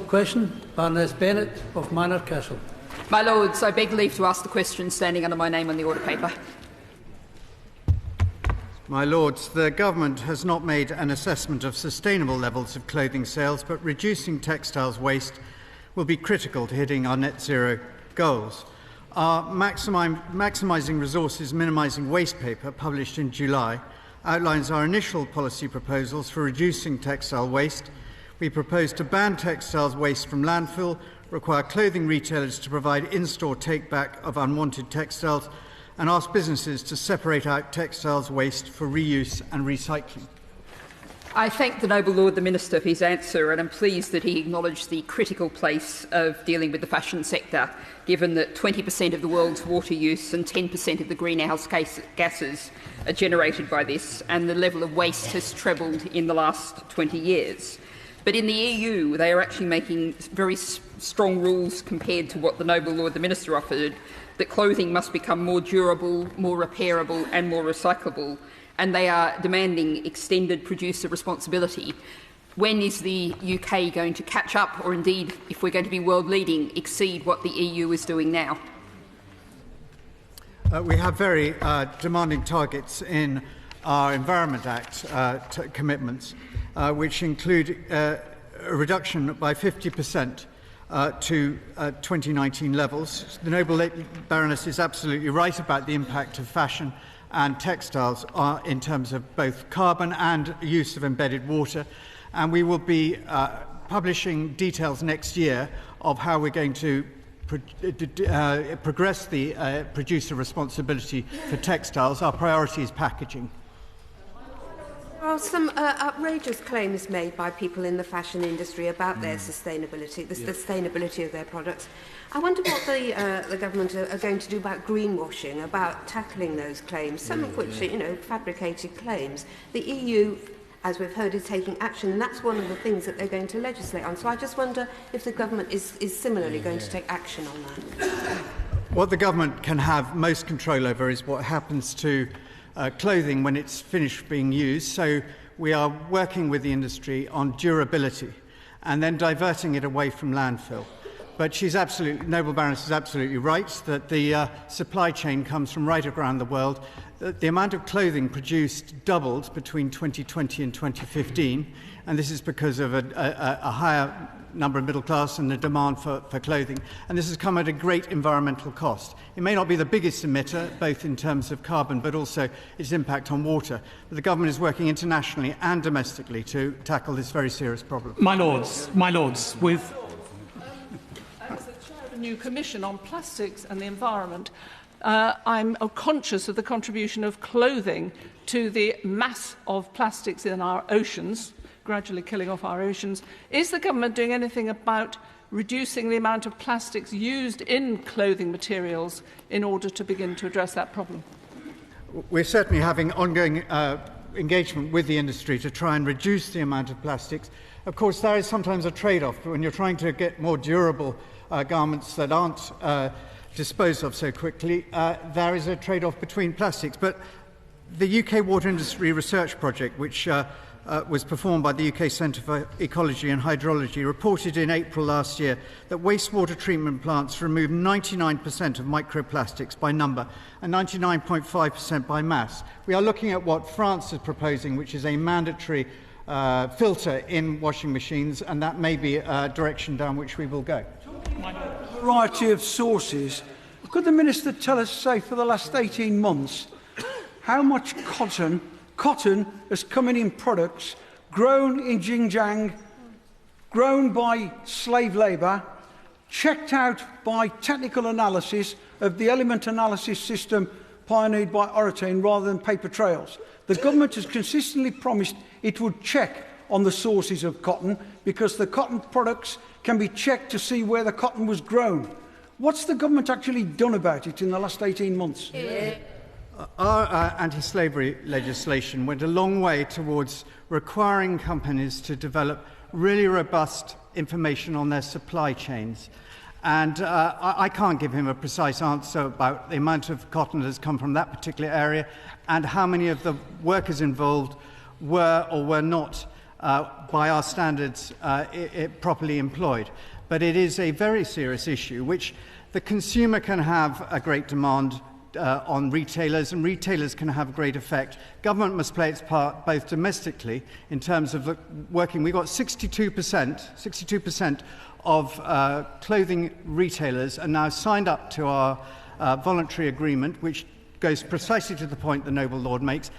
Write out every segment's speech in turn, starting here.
Question, Baroness Bennett of Manor Castle. My Lords, I beg leave to ask the question standing under my name on the order paper. My Lords, the Government has not made an assessment of sustainable levels of clothing sales, but reducing textiles waste will be critical to hitting our net zero goals. Our Maximising Resources, Minimising Waste paper, published in July, outlines our initial policy proposals for reducing textile waste. We propose to ban textiles waste from landfill, require clothing retailers to provide in-store take-back of unwanted textiles, and ask businesses to separate out textiles waste for reuse and recycling. I thank the Noble Lord the Minister for his answer, and I'm pleased that he acknowledged the critical place of dealing with the fashion sector, given that 20% of the world's water use and 10% of the greenhouse gases are generated by this, and the level of waste has trebled in the last 20 years. But in the EU, they are actually making very strong rules compared to what the Noble Lord the Minister offered, that clothing must become more durable, more repairable and more recyclable, and they are demanding extended producer responsibility. When is the UK going to catch up, or indeed, if we're going to be world leading, exceed what the EU is doing now? We have very demanding targets in our Environment Act commitments, which include a reduction by 50% to 2019 levels. The Noble Baroness is absolutely right about the impact of fashion and textiles in terms of both carbon and use of embedded water. And we will be publishing details next year of how we're going to progress the producer responsibility for textiles. Our priority is packaging. There are some outrageous claims made by people in the fashion industry about their sustainability, the sustainability of their products. I wonder what the government are going to do about greenwashing, about tackling those claims, some of which are, fabricated claims. The EU, as we've heard, is taking action, and that's one of the things that they're going to legislate on. So I just wonder if the government is similarly going to take action on that. What the government can have most control over is what happens to clothing when it's finished being used. So we are working with the industry on durability and then diverting it away from landfill. But Noble Baroness is absolutely right that the supply chain comes from right around the world. The amount of clothing produced doubled between 2020 and 2015, and this is because of a higher number of middle class and the demand for clothing. And this has come at a great environmental cost. It may not be the biggest emitter, both in terms of carbon, but also its impact on water. But the government is working internationally and domestically to tackle this very serious problem. My Lords, with... As the chair of a new commission on plastics and the environment, I'm conscious of the contribution of clothing to the mass of plastics in our oceans, gradually killing off our oceans. Is the government doing anything about reducing the amount of plastics used in clothing materials in order to begin to address that problem? We're certainly having ongoing engagement with the industry to try and reduce the amount of plastics. Of course, there is sometimes a trade-off when you're trying to get more durable garments that aren't disposed of so quickly. There is a trade-off between plastics. But the UK Water Industry Research Project, which was performed by the UK Centre for Ecology and Hydrology, reported in April last year that wastewater treatment plants remove 99% of microplastics by number and 99.5% by mass. We are looking at what France is proposing, which is a mandatory filter in washing machines, and that may be a direction down which we will go. A variety of sources. Could the Minister tell us, say, for the last 18 months, how much cotton has come in products grown in Xinjiang, grown by slave labour, checked out by technical analysis of the element analysis system pioneered by Oratane rather than paper trails? The government has consistently promised it would check on the sources of cotton because the cotton products can be checked to see where the cotton was grown. What's the government actually done about it in the last 18 months? Our anti-slavery legislation went a long way towards requiring companies to develop really robust information on their supply chains. And I can't give him a precise answer about the amount of cotton that has come from that particular area and how many of the workers involved were or were not by our standards, properly employed. But it is a very serious issue, which the consumer can have a great demand on retailers, and retailers can have a great effect. Government must play its part both domestically in terms of working. We've got 62% of clothing retailers are now signed up to our voluntary agreement, which goes precisely to the point the Noble Lord makes.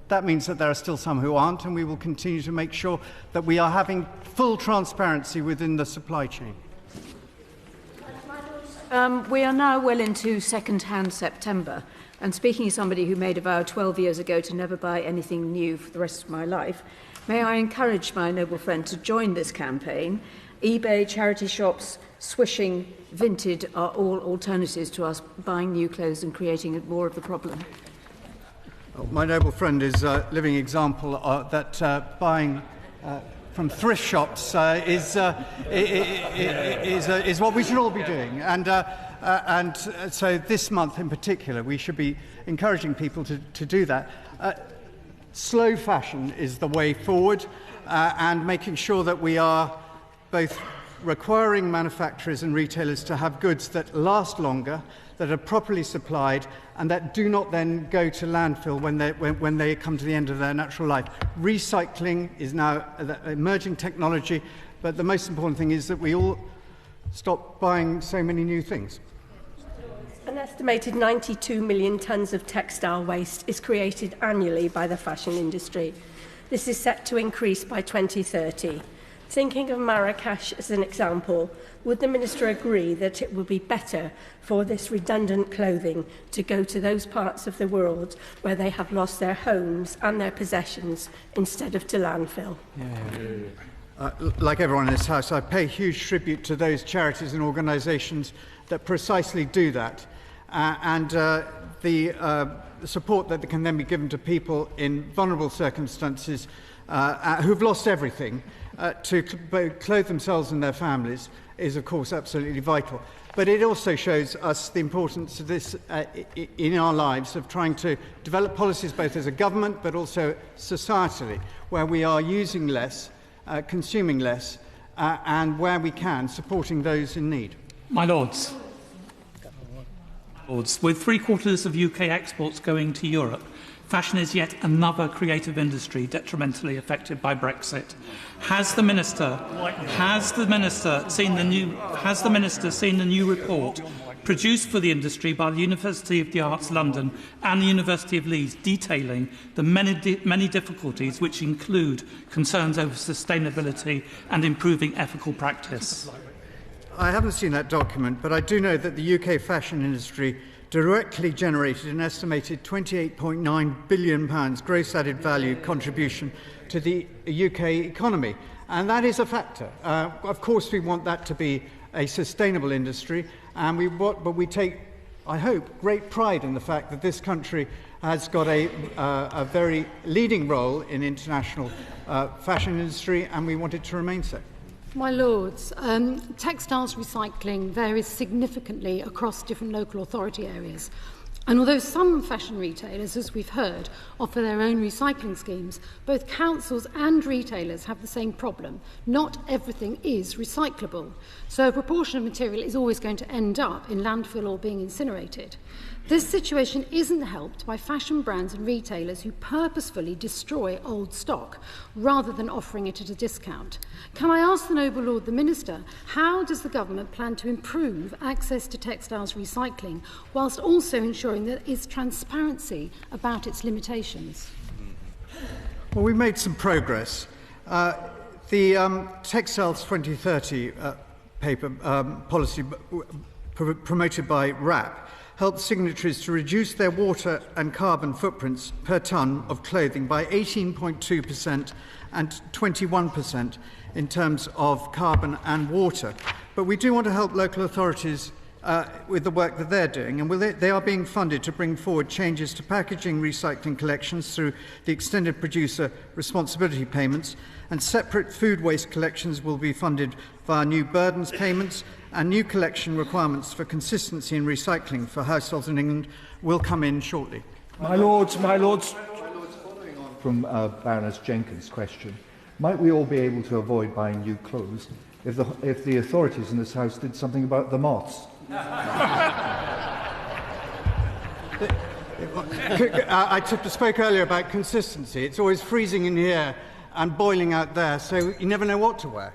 That means that there are still some who aren't, and we will continue to make sure that we are having full transparency within the supply chain. We are now well into second-hand September, and speaking as somebody who made a vow 12 years ago to never buy anything new for the rest of my life, may I encourage my noble friend to join this campaign. eBay, charity shops, swishing, Vinted are all alternatives to us buying new clothes and creating more of the problem. My noble friend is a living example that buying from thrift shops is what we should all be doing. And so this month in particular, we should be encouraging people to do that. Slow fashion is the way forward, and making sure that we are both requiring manufacturers and retailers to have goods that last longer, that are properly supplied, and that do not then go to landfill when they come to the end of their natural life. Recycling is now an emerging technology, but the most important thing is that we all stop buying so many new things. An estimated 92 million tonnes of textile waste is created annually by the fashion industry. This is set to increase by 2030. Thinking of Marrakesh as an example, would the Minister agree that it would be better for this redundant clothing to go to those parts of the world where they have lost their homes and their possessions instead of to landfill? Like everyone in this House, I pay huge tribute to those charities and organisations that precisely do that. The support that can then be given to people in vulnerable circumstances who've lost everything to clothe themselves and their families is, of course, absolutely vital. But it also shows us the importance of this in our lives, of trying to develop policies both as a government but also societally, where we are using less, consuming less, and where we can, supporting those in need. My Lords, with 3/4 of UK exports going to Europe, fashion is yet another creative industry detrimentally affected by Brexit. Has the Minister seen the new report produced for the industry by the University of the Arts London and the University of Leeds, detailing the many difficulties which include concerns over sustainability and improving ethical practice? I haven't seen that document, but I do know that the UK fashion industry directly generated an estimated £28.9 billion gross added value contribution to the UK economy. And that is a factor. Of course, we want that to be a sustainable industry, and but we take, I hope, great pride in the fact that this country has got a very leading role in international fashion industry, and we want it to remain so. My Lords, textiles recycling varies significantly across different local authority areas. And although some fashion retailers, as we've heard, offer their own recycling schemes, both councils and retailers have the same problem. Not everything is recyclable, so a proportion of material is always going to end up in landfill or being incinerated. This situation isn't helped by fashion brands and retailers who purposefully destroy old stock rather than offering it at a discount. Can I ask the Noble Lord the Minister, how does the government plan to improve access to textiles recycling whilst also ensuring there is transparency about its limitations? Well, we made some progress. The Textiles 2030 paper policy promoted by RAP helped signatories to reduce their water and carbon footprints per tonne of clothing by 18.2% and 21% in terms of carbon and water. But we do want to help local authorities with the work that they're doing, and they are being funded to bring forward changes to packaging recycling collections through the extended producer responsibility payments, and separate food waste collections will be funded via new burdens payments, and new collection requirements for consistency in recycling for households in England will come in shortly. My Lords. Following on from Baroness Jenkins' question, Might we all be able to avoid buying new clothes if the authorities in this House did something about the moths? I spoke earlier about consistency. It's always freezing in here and boiling out there, so you never know what to wear.